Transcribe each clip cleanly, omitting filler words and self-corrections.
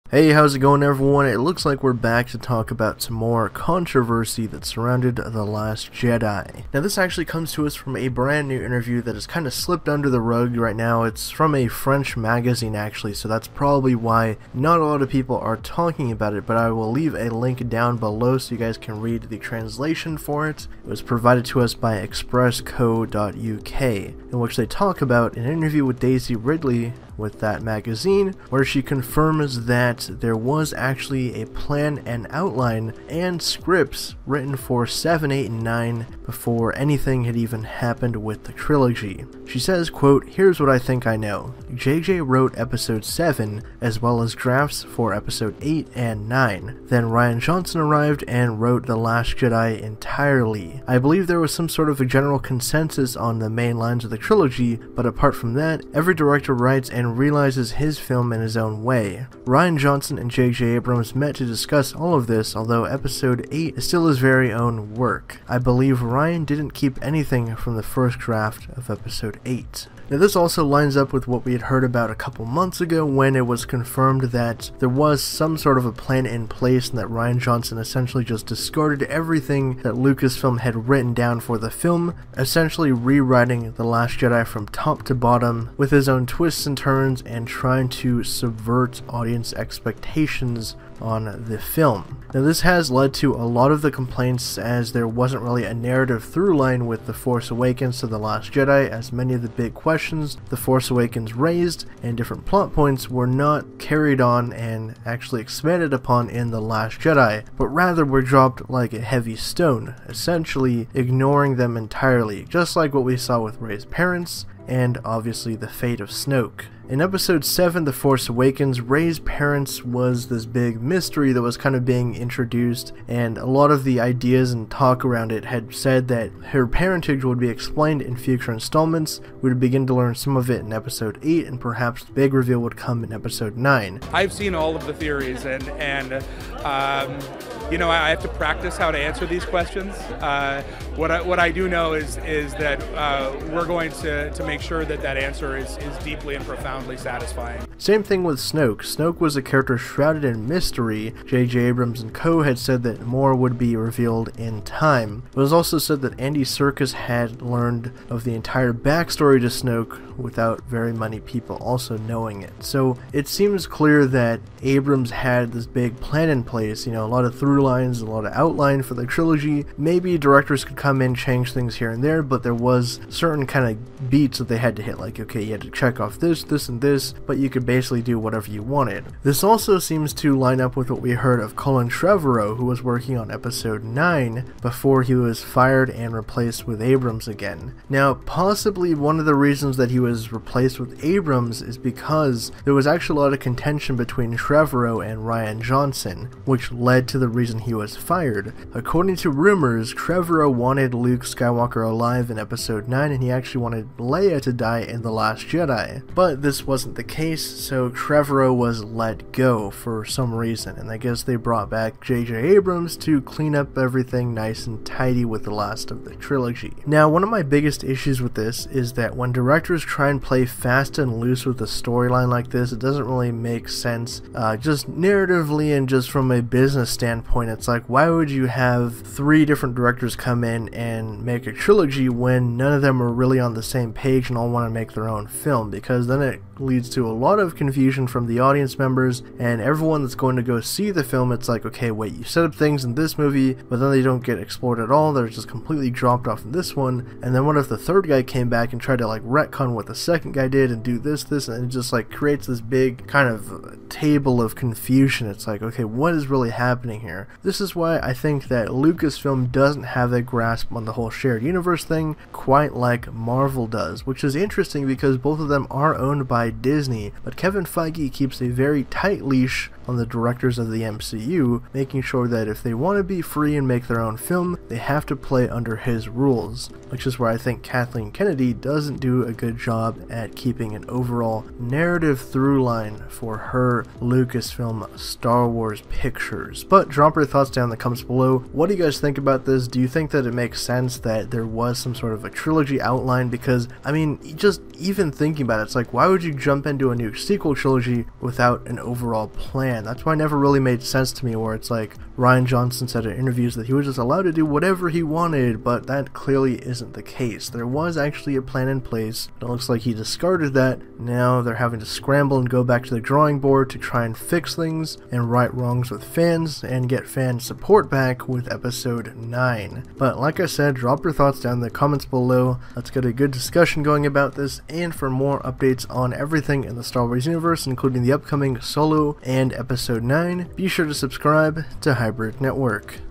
Hey, how's it going everyone? It looks like we're back to talk about some more controversy that surrounded The Last Jedi. Now this actually comes to us from a brand new interview that has kind of slipped under the rug right now. It's from a French magazine actually, so that's probably why not a lot of people are talking about it, but I will leave a link down below so you guys can read the translation for it. It was provided to us by expressco.uk, in which they talk about an interview with Daisy Ridley with that magazine, where she confirms that there was actually a plan and outline and scripts written for 7, 8, and 9 before anything had even happened with the trilogy. She says, quote, "Here's what I think I know. JJ wrote episode 7 as well as drafts for episode 8 and 9. Then Rian Johnson arrived and wrote The Last Jedi entirely. I believe there was some sort of a general consensus on the main lines of the trilogy, but apart from that, every director writes and realizes his film in his own way. Rian Johnson and J.J. Abrams met to discuss all of this, although episode 8 is still his very own work. I believe Rian didn't keep anything from the first draft of episode 8. Now this also lines up with what we had heard about a couple months ago when it was confirmed that there was some sort of a plan in place and that Rian Johnson essentially just discarded everything that Lucasfilm had written down for the film, essentially rewriting The Last Jedi from top to bottom with his own twists and turns and trying to subvert audience expectations on the film. Now this has led to a lot of the complaints, as there wasn't really a narrative through line with The Force Awakens to The Last Jedi, as many of the big questions The Force Awakens raised and different plot points were not carried on and actually expanded upon in The Last Jedi, but rather were dropped like a heavy stone, essentially ignoring them entirely, just like what we saw with Rey's parents and obviously the fate of Snoke. In episode 7, The Force Awakens, Rey's parents was this big mystery that was kind of being introduced, and a lot of the ideas and talk around it had said that her parentage would be explained in future installments. We would begin to learn some of it in episode 8, and perhaps the big reveal would come in episode 9. I've seen all of the theories, and you know, I have to practice how to answer these questions. What I do know is that we're going to make sure that answer is deeply and profoundly satisfying. Same thing with Snoke. Snoke was a character shrouded in mystery. J.J. Abrams and co. had said that more would be revealed in time. It was also said that Andy Serkis had learned of the entire backstory to Snoke without very many people also knowing it. So it seems clear that Abrams had this big plan in place, you know, a lot of through lines, a lot of outline for the trilogy. Maybe directors could come in, change things here and there, but there was certain kind of beats that they had to hit, like, okay, you had to check off this, this, and this, but you could basically do whatever you wanted. This also seems to line up with what we heard of Colin Trevorrow, who was working on episode 9 before he was fired and replaced with Abrams again. Now, possibly one of the reasons that he was replaced with Abrams is because there was actually a lot of contention between Trevorrow and Rian Johnson, which led to the reason he was fired. According to rumors, Trevorrow wanted Luke Skywalker alive in episode 9, and he actually wanted Leia to die in The Last Jedi. But this wasn't the case, so Trevorrow was let go for some reason, and I guess they brought back J.J. Abrams to clean up everything nice and tidy with the last of the trilogy. Now, one of my biggest issues with this is that when directors try and play fast and loose with a storyline like this, it doesn't really make sense. Just narratively and just from a business standpoint, it's like, why would you have 3 different directors come in and make a trilogy when none of them are really on the same page and all want to make their own film? Because then it leads to a lot of confusion from the audience members and everyone that's going to go see the film. It's like, okay, wait, you set up things in this movie, but then they don't get explored at all. They're just completely dropped off in this one. And then what if the third guy came back and tried to like retcon what the second guy did and do this, and it just like creates this big kind of table of confusion. It's like, okay, what is really happening here? This is why I think that Lucasfilm doesn't have a grasp on the whole shared universe thing quite like Marvel does, which is interesting because both of them are owned by Disney, but Kevin Feige keeps a very tight leash on the director directors of the MCU, making sure that if they want to be free and make their own film, they have to play under his rules, which is where I think Kathleen Kennedy doesn't do a good job at keeping an overall narrative through line for her Lucasfilm Star Wars pictures. But drop your thoughts down in the comments below. What do you guys think about this? Do you think that it makes sense that there was some sort of a trilogy outline? Because, I mean, just even thinking about it, it's like, why would you jump into a new sequel trilogy without an overall plan? That's why it never really made sense to me, where it's like Rian Johnson said in interviews that he was just allowed to do whatever he wanted, but that clearly isn't the case. There was actually a plan in place. It looks like he discarded that. Now they're having to scramble and go back to the drawing board to try and fix things and right wrongs with fans and get fan support back with episode 9. But like I said, drop your thoughts down in the comments below. Let's get a good discussion going about this, and for more updates on everything in the Star Wars universe, including the upcoming Solo and episode 9, be sure to subscribe to Hybrid Network.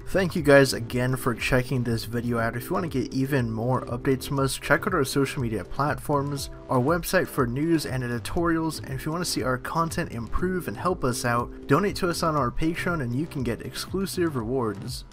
Thank you guys again for checking this video out. If you want to get even more updates from us, check out our social media platforms, our website for news and editorials, and if you want to see our content improve and help us out, donate to us on our Patreon and you can get exclusive rewards.